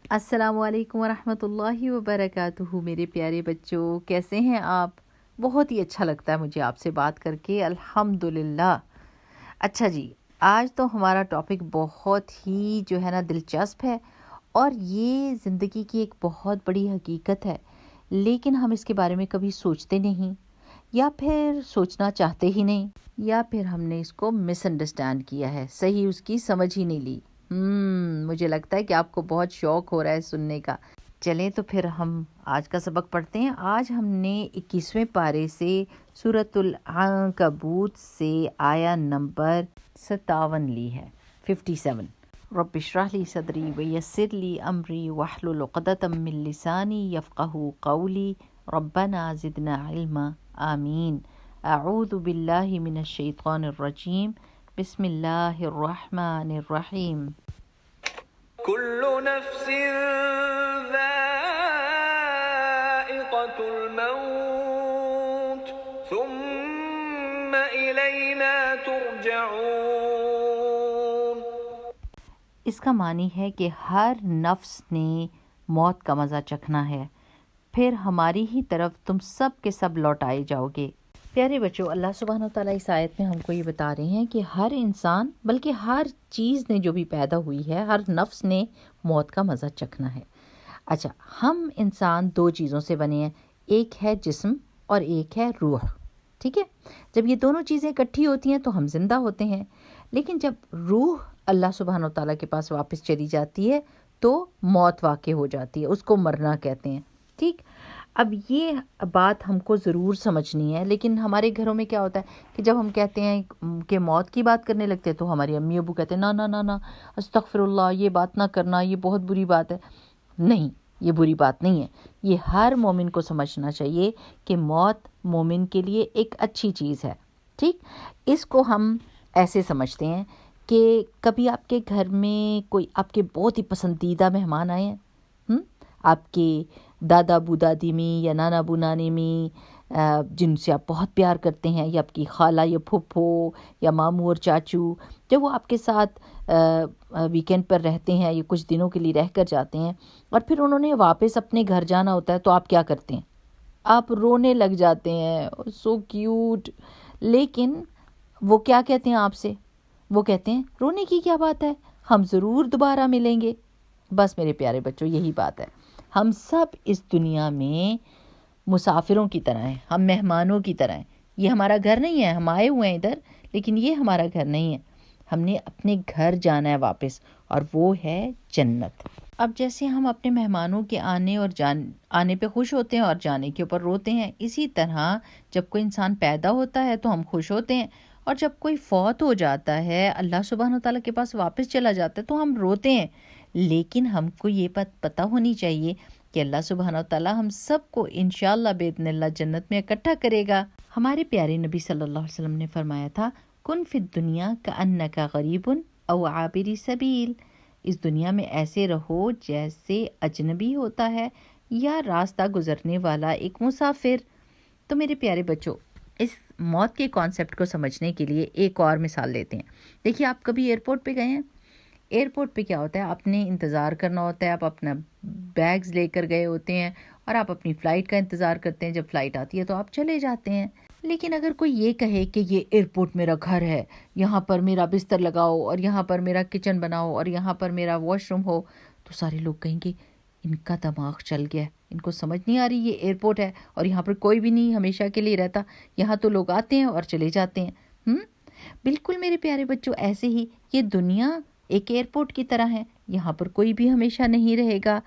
السلام علیکم ورحمۃ اللہ وبرکاتہ میرے پیارے بچوں، کیسے ہیں آپ؟ بہت ہی اچھا لگتا ہے مجھے آپ سے بات کر کے، الحمدللہ۔ اچھا جی، آج تو ہمارا ٹاپک بہت ہی جو ہے نا دلچسپ ہے، اور یہ زندگی کی ایک بہت بڑی حقیقت ہے، لیکن ہم اس کے بارے میں کبھی سوچتے نہیں، یا پھر سوچنا چاہتے ہی نہیں، یا پھر ہم نے اس کو مس انڈرسٹینڈ کیا ہے، صحیح اس کی سمجھ ہی نہیں لی۔ مجھے لگتا ہے کہ آپ کو بہت شوق ہو رہا ہے سننے کا۔ چلیں تو پھر ہم آج کا سبق پڑھتے ہیں۔ آج ہم نے 21ویں پارے سے سورۃ العنکبوت سے آیا نمبر 57 لی ہے، 57۔ رب اشرح لی صدری ویسر لی امری واحلل عقدۃ من لسانی یفقہوا قولی ربنا زدنا علما آمین۔ اعوذ باللہ من الشیطان الرجیم، بسم اللہ الرحمن الرحیم۔ كل نفس ذائقة الموت ثم إلينا ترجعون۔ اس کا معنی ہے کہ ہر نفس نے موت کا مزہ چکھنا ہے، پھر ہماری ہی طرف تم سب کے سب لوٹائے جاؤ گے۔ پیارے بچوں، اللہ سبحانہ وتعالیٰ اس آیت میں ہم کو یہ بتا رہے ہیں کہ ہر انسان، بلکہ ہر چیز نے جو بھی پیدا ہوئی ہے، ہر نفس نے موت کا مزہ چکھنا ہے۔ اچھا، ہم انسان دو چیزوں سے بنے ہیں، ایک ہے جسم اور ایک ہے روح، ٹھیک ہے؟ جب یہ دونوں چیزیں اکٹھی ہوتی ہیں تو ہم زندہ ہوتے ہیں، لیکن جب روح اللہ سبحانہ وتعالیٰ کے پاس واپس چلی جاتی ہے تو موت واقع ہو جاتی ہے، اس کو مرنا کہتے ہیں، ٹھیک؟ اب یہ بات ہم کو ضرور سمجھنی ہے، لیکن ہمارے گھروں میں کیا ہوتا ہے کہ جب ہم کہتے ہیں کہ موت کی بات کرنے لگتے ہیں تو ہماری امی ابو کہتے ہیں نا نا نا نا، استغفر اللہ، یہ بات نہ کرنا، یہ بہت بری بات ہے۔ نہیں، یہ بری بات نہیں ہے، یہ ہر مومن کو سمجھنا چاہیے کہ موت مومن کے لیے ایک اچھی چیز ہے، ٹھیک؟ اس کو ہم ایسے سمجھتے ہیں کہ کبھی آپ کے گھر میں کوئی آپ کے بہت ہی پسندیدہ مہمان آئے ہیں، آپ کے دادا ابو دادی میں یا نانا ابو نانی میں، جن سے آپ بہت پیار کرتے ہیں، یا آپ کی خالہ یا پھپھو یا ماموں اور چاچو، جب وہ آپ کے ساتھ ویکینڈ پر رہتے ہیں یا کچھ دنوں کے لیے رہ کر جاتے ہیں، اور پھر انہوں نے واپس اپنے گھر جانا ہوتا ہے، تو آپ کیا کرتے ہیں؟ آپ رونے لگ جاتے ہیں، سو کیوٹ۔ لیکن وہ کیا کہتے ہیں آپ سے؟ وہ کہتے ہیں رونے کی کیا بات ہے، ہم ضرور دوبارہ ملیں گے۔ بس میرے پیارے بچوں، یہی بات ہے، ہم سب اس دنیا میں مسافروں کی طرح ہیں، ہم مہمانوں کی طرح ہیں۔ یہ ہمارا گھر نہیں ہے، ہم آئے ہوئے ہیں ادھر، لیکن یہ ہمارا گھر نہیں ہے، ہم نے اپنے گھر جانا ہے واپس، اور وہ ہے جنت۔ اب جیسے ہم اپنے مہمانوں کے آنے پہ خوش ہوتے ہیں اور جانے کے اوپر روتے ہیں، اسی طرح جب کوئی انسان پیدا ہوتا ہے تو ہم خوش ہوتے ہیں، اور جب کوئی فوت ہو جاتا ہے، اللہ سبحانہ وتعالیٰ کے پاس واپس چلا جاتا ہے، تو ہم روتے ہیں۔ لیکن ہم کو یہ پتہ ہونی چاہیے کہ اللہ سبحانہ وتعالیٰ ہم سب کو انشاءاللہ باذن اللہ جنت میں اکٹھا کرے گا۔ ہمارے پیارے نبی صلی اللہ علیہ وسلم نے فرمایا تھا، کن فی الدنیا کأنک غریب او عابر سبیل، اس دنیا میں ایسے رہو جیسے اجنبی ہوتا ہے یا راستہ گزرنے والا ایک مسافر۔ تو میرے پیارے بچوں، اس موت کے کانسیپٹ کو سمجھنے کے لیے ایک اور مثال لیتے ہیں۔ دیکھیے، آپ کبھی ایئرپورٹ پہ گئے ہیں؟ ایئرپورٹ پہ کیا ہوتا ہے، آپ نے انتظار کرنا ہوتا ہے، آپ اپنا بیگز لے کر گئے ہوتے ہیں اور آپ اپنی فلائٹ کا انتظار کرتے ہیں، جب فلائٹ آتی ہے تو آپ چلے جاتے ہیں۔ لیکن اگر کوئی یہ کہے کہ یہ ایئرپورٹ میرا گھر ہے، یہاں پر میرا بستر لگاؤ اور یہاں پر میرا کچن بناؤ اور یہاں پر میرا واش روم ہو، تو سارے لوگ کہیں گے ان کا دماغ چل گیا ہے، ان کو سمجھ نہیں آ رہی، یہ ایئرپورٹ ہے اور یہاں پر کوئی بھی نہیں ہمیشہ کے لیے رہتا، یہاں تو لوگ آتے ہیں اور چلے جاتے ہیں۔ بالکل میرے پیارے بچوں، ایسے ہی یہ دنیا ایک ایئرپورٹ کی طرح ہے، یہاں پر کوئی بھی ہمیشہ نہیں رہے گا،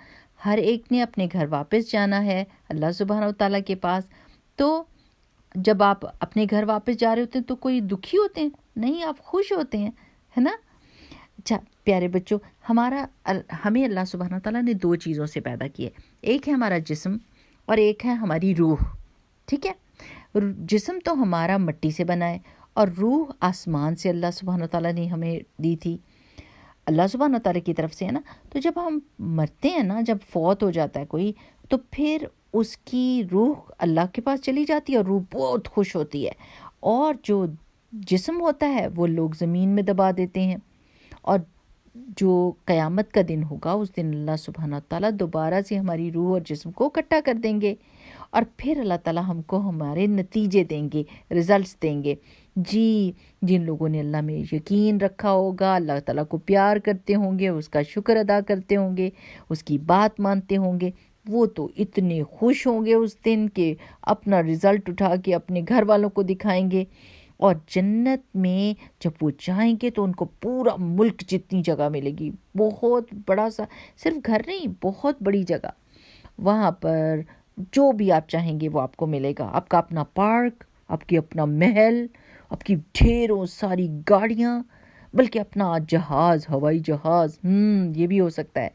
ہر ایک نے اپنے گھر واپس جانا ہے، اللہ سبحانہ وتعالیٰ کے پاس۔ تو جب آپ اپنے گھر واپس جا رہے ہوتے ہیں تو کوئی دکھی ہوتے ہیں؟ نہیں، آپ خوش ہوتے ہیں، ہے نا؟ اچھا پیارے بچوں، ہمیں اللہ سبحانہ وتعالیٰ نے دو چیزوں سے پیدا کیا ہے، ایک ہے ہمارا جسم اور ایک ہے ہماری روح، ٹھیک ہے؟ جسم تو ہمارا مٹی سے بنا ہے، اور روح آسمان سے اللہ سبحانہ وتعالیٰ نے ہمیں دی تھی، اللہ سبحانہ وتعالیٰ کی طرف سے، ہے نا؟ تو جب ہم مرتے ہیں نا، جب فوت ہو جاتا ہے کوئی، تو پھر اس کی روح اللہ کے پاس چلی جاتی ہے اور روح بہت خوش ہوتی ہے، اور جو جسم ہوتا ہے وہ لوگ زمین میں دبا دیتے ہیں، اور جو قیامت کا دن ہوگا اس دن اللہ سبحانہ تعالیٰ دوبارہ سے ہماری روح اور جسم کو اکٹھا کر دیں گے، اور پھر اللہ تعالیٰ ہم کو ہمارے نتیجے دیں گے، رزلٹس دیں گے۔ جی، جن لوگوں نے اللہ میں یقین رکھا ہوگا، اللہ تعالیٰ کو پیار کرتے ہوں گے، اس کا شکر ادا کرتے ہوں گے، اس کی بات مانتے ہوں گے، وہ تو اتنے خوش ہوں گے اس دن کہ اپنا رزلٹ اٹھا کے اپنے گھر والوں کو دکھائیں گے۔ اور جنت میں جب وہ جائیں گے تو ان کو پورا ملک جتنی جگہ ملے گی، بہت بڑا سا، صرف گھر نہیں، بہت بڑی جگہ، وہاں پر جو بھی آپ چاہیں گے وہ آپ کو ملے گا۔ آپ کا اپنا پارک، آپ کی اپنا محل، آپ کی ڈھیروں ساری گاڑیاں، بلکہ اپنا جہاز، ہوائی جہاز، یہ بھی ہو سکتا ہے۔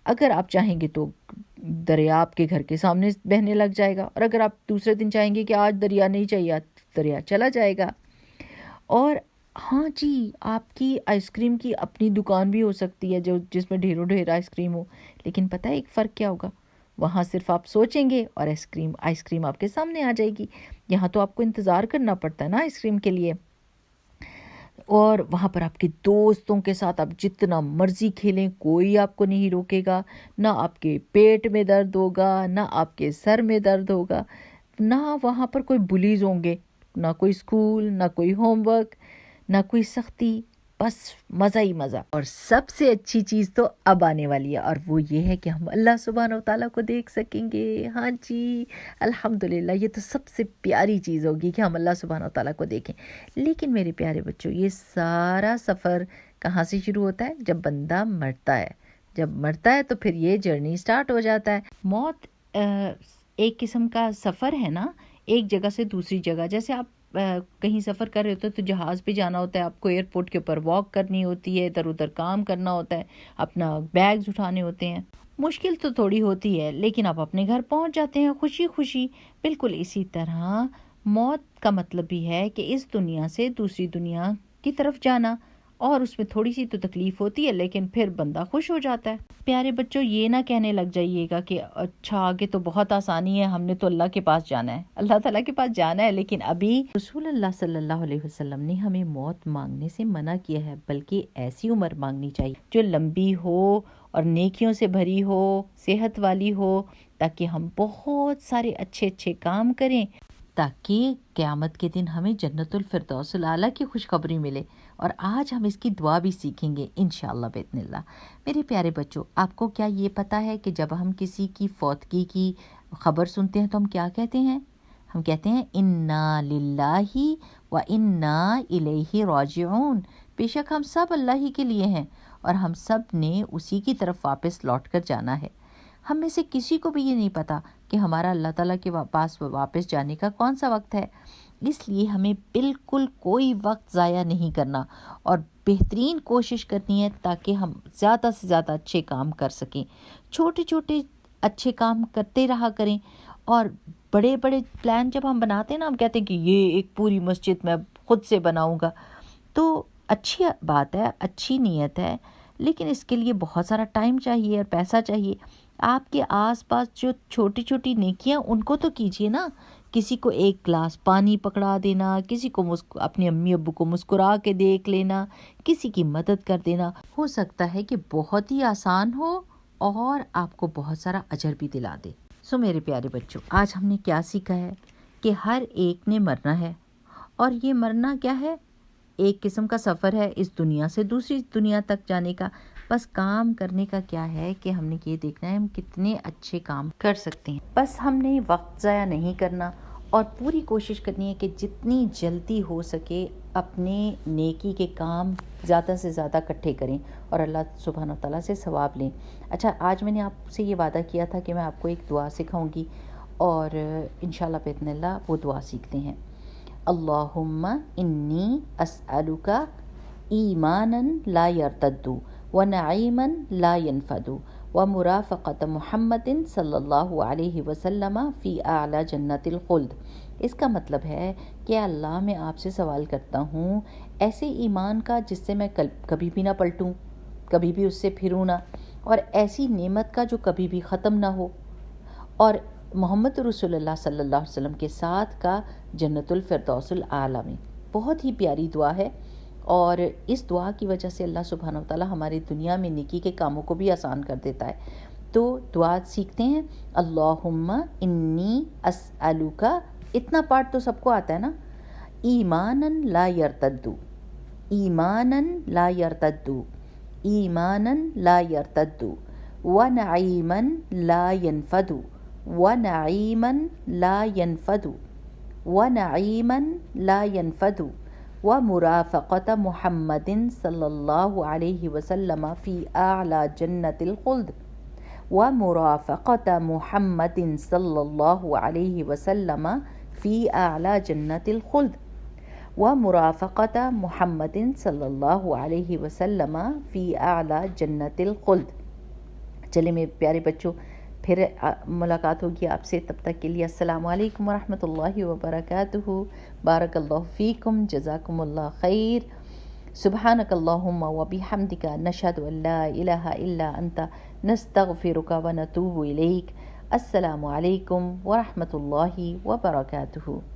اگر آپ چاہیں گے تو دریا آپ کے گھر کے سامنے بہنے لگ جائے گا، اور اگر آپ دوسرے دن چاہیں گے کہ آج دریا نہیں چاہیے، آج دریا چلا جائے گا۔ اور ہاں جی، آپ کی آئس کریم کی اپنی دکان بھی ہو سکتی ہے جس میں ڈھیروں ڈھیر آئس کریم ہو، لیکن پتہ ہے ایک فرق کیا ہوگا؟ وہاں صرف آپ سوچیں گے اور آئس کریم آپ کے سامنے آ جائے گی۔ یہاں تو آپ کو انتظار کرنا پڑتا ہے نا آئس کریم کے لیے، اور وہاں پر آپ کے دوستوں کے ساتھ آپ جتنا مرضی کھیلیں، کوئی آپ کو نہیں روکے گا، نہ آپ کے پیٹ میں درد ہوگا، نہ آپ کے سر میں درد ہوگا، نہ وہاں پر کوئی بلیز ہوں گے، نہ کوئی اسکول، نہ کوئی ہوم ورک، نہ کوئی سختی، بس مزہ ہی مزہ۔ اور سب سے اچھی چیز تو اب آنے والی ہے، اور وہ یہ ہے کہ ہم اللہ سبحانہ و تعالیٰ کو دیکھ سکیں گے۔ ہاں جی، الحمدللہ، یہ تو سب سے پیاری چیز ہوگی کہ ہم اللہ سبحانہ و تعالیٰ کو دیکھیں۔ لیکن میرے پیارے بچوں، یہ سارا سفر کہاں سے شروع ہوتا ہے؟ جب بندہ مرتا ہے۔ جب مرتا ہے تو پھر یہ جرنی سٹارٹ ہو جاتا ہے۔ موت ایک قسم کا سفر ہے نا، ایک جگہ سے دوسری جگہ۔ جیسے آپ کہیں سفر کر رہے ہوتے تو جہاز پہ جانا ہوتا ہے، آپ کو ایئرپورٹ کے اوپر واک کرنی ہوتی ہے، ادھر ادھر کام کرنا ہوتا ہے، اپنا بیگز اٹھانے ہوتے ہیں، مشکل تو تھوڑی ہوتی ہے، لیکن آپ اپنے گھر پہنچ جاتے ہیں خوشی خوشی۔ بالکل اسی طرح موت کا مطلب بھی ہے کہ اس دنیا سے دوسری دنیا کی طرف جانا، اور اس میں تھوڑی سی تو تکلیف ہوتی ہے، لیکن پھر بندہ خوش ہو جاتا ہے۔ پیارے بچوں، یہ نہ کہنے لگ جائیے گا کہ اچھا آگے تو بہت آسانی ہے، ہم نے تو اللہ کے پاس جانا ہے، اللہ تعالیٰ کے پاس جانا ہے، لیکن ابھی رسول اللہ صلی اللہ علیہ وسلم نے ہمیں موت مانگنے سے منع کیا ہے، بلکہ ایسی عمر مانگنی چاہیے جو لمبی ہو اور نیکیوں سے بھری ہو، صحت والی ہو، تاکہ ہم بہت سارے اچھے اچھے کام کریں، تاکہ قیامت کے دن ہمیں جنت الفردوس الاعلیٰ کی خوشخبری ملے۔ اور آج ہم اس کی دعا بھی سیکھیں گے انشاءاللہ باذن اللہ۔ میرے پیارے بچوں، آپ کو کیا یہ پتہ ہے کہ جب ہم کسی کی فوتگی کی خبر سنتے ہیں تو ہم کیا کہتے ہیں؟ ہم کہتے ہیں انا للہ و انا الیہ راجعون۔ بے شک ہم سب اللہ ہی کے لیے ہیں، اور ہم سب نے اسی کی طرف واپس لوٹ کر جانا ہے۔ ہم میں سے کسی کو بھی یہ نہیں پتا کہ ہمارا اللہ تعالیٰ کے پاس واپس جانے کا کون سا وقت ہے، اس لیے ہمیں بالکل کوئی وقت ضائع نہیں کرنا، اور بہترین کوشش کرنی ہے تاکہ ہم زیادہ سے زیادہ اچھے کام کر سکیں۔ چھوٹے چھوٹے اچھے کام کرتے رہا کریں، اور بڑے بڑے پلان جب ہم بناتے ہیں نا، ہم کہتے ہیں کہ یہ ایک پوری مسجد میں خود سے بناؤں گا، تو اچھی بات ہے، اچھی نیت ہے، لیکن اس کے لیے بہت سارا ٹائم چاہیے اور پیسہ چاہیے۔ آپ کے آس پاس جو چھوٹی چھوٹی نیکیاں ان کو تو کیجیے نا، کسی کو ایک گلاس پانی پکڑا دینا، کسی کو اپنے امی ابو کو مسکرا کے دیکھ لینا، کسی کی مدد کر دینا، ہو سکتا ہے کہ بہت ہی آسان ہو اور آپ کو بہت سارا اجر بھی دلا دے۔ سو میرے پیارے بچوں، آج ہم نے کیا سیکھا ہے کہ ہر ایک نے مرنا ہے، اور یہ مرنا کیا ہے؟ ایک قسم کا سفر ہے اس دنیا سے دوسری دنیا تک جانے کا۔ بس کام کرنے کا کیا ہے کہ ہم نے یہ دیکھنا ہے ہم کتنے اچھے کام کر سکتے ہیں۔ بس ہم نے وقت ضائع نہیں کرنا، اور پوری کوشش کرنی ہے کہ جتنی جلدی ہو سکے اپنے نیکی کے کام زیادہ سے زیادہ اکٹھے کریں، اور اللہ سبحانہ تعالیٰ سے ثواب لیں۔ اچھا، آج میں نے آپ سے یہ وعدہ کیا تھا کہ میں آپ کو ایک دعا سکھاؤں گی، اور انشاءاللہ باذن اللہ وہ دعا سیکھتے ہیں۔ اللہم انی اسألک ایمانا لا یرتد ونعیما لا ینفد ومرافقۃ محمد صلی اللہ علیہ وسلم فی اعلی جنت الخلد۔ اس کا مطلب ہے کہ اللہ، میں آپ سے سوال کرتا ہوں ایسے ایمان کا جس سے میں کبھی بھی نہ پلٹوں، کبھی بھی اس سے پھروں نہ، اور ایسی نعمت کا جو کبھی بھی ختم نہ ہو، اور محمد رسول اللہ صلی اللہ علیہ وسلم کے ساتھ کا جنت الفردوس الاعلیٰ میں۔ بہت ہی پیاری دعا ہے، اور اس دعا کی وجہ سے اللہ سبحانہ وتعالی ہماری دنیا میں نیکی کے کاموں کو بھی آسان کر دیتا ہے۔ تو دعا سیکھتے ہیں، اللہم انی اسألک، اتنا پارٹ تو سب کو آتا ہے نا، ایمانا لا یرتد، ایمانا لا یرتد، ایمانا لا یرتد، ونعیما لا ینفد، ونعیما لا ینفد، ونعیما لا ینفد، ومرافقۃ محمد صلی اللہ علیہ وسلم فی اعلی جنت الخلد، ومرافقۃ محمد صلی اللہ علیہ وسلم فی اعلی جنت الخلد، ومرافقۃ محمد صلی اللہ علیہ وسلم فی اعلی جنت الخلد۔ چلے میرے پیارے بچوں، پھر ملاقات ہوگی آپ سے، تب تک کے لیے السلام علیکم ورحمۃ اللہ وبرکاتہ۔ بارک اللہ فیکم، جزاکم اللہ خیر۔ سبحانک اللہم وبحمدک، نشہد ان لا الہ الا انت، نستغفرک ونتوب الیک۔ السلام علیکم ورحمۃ اللہ وبرکاتہ۔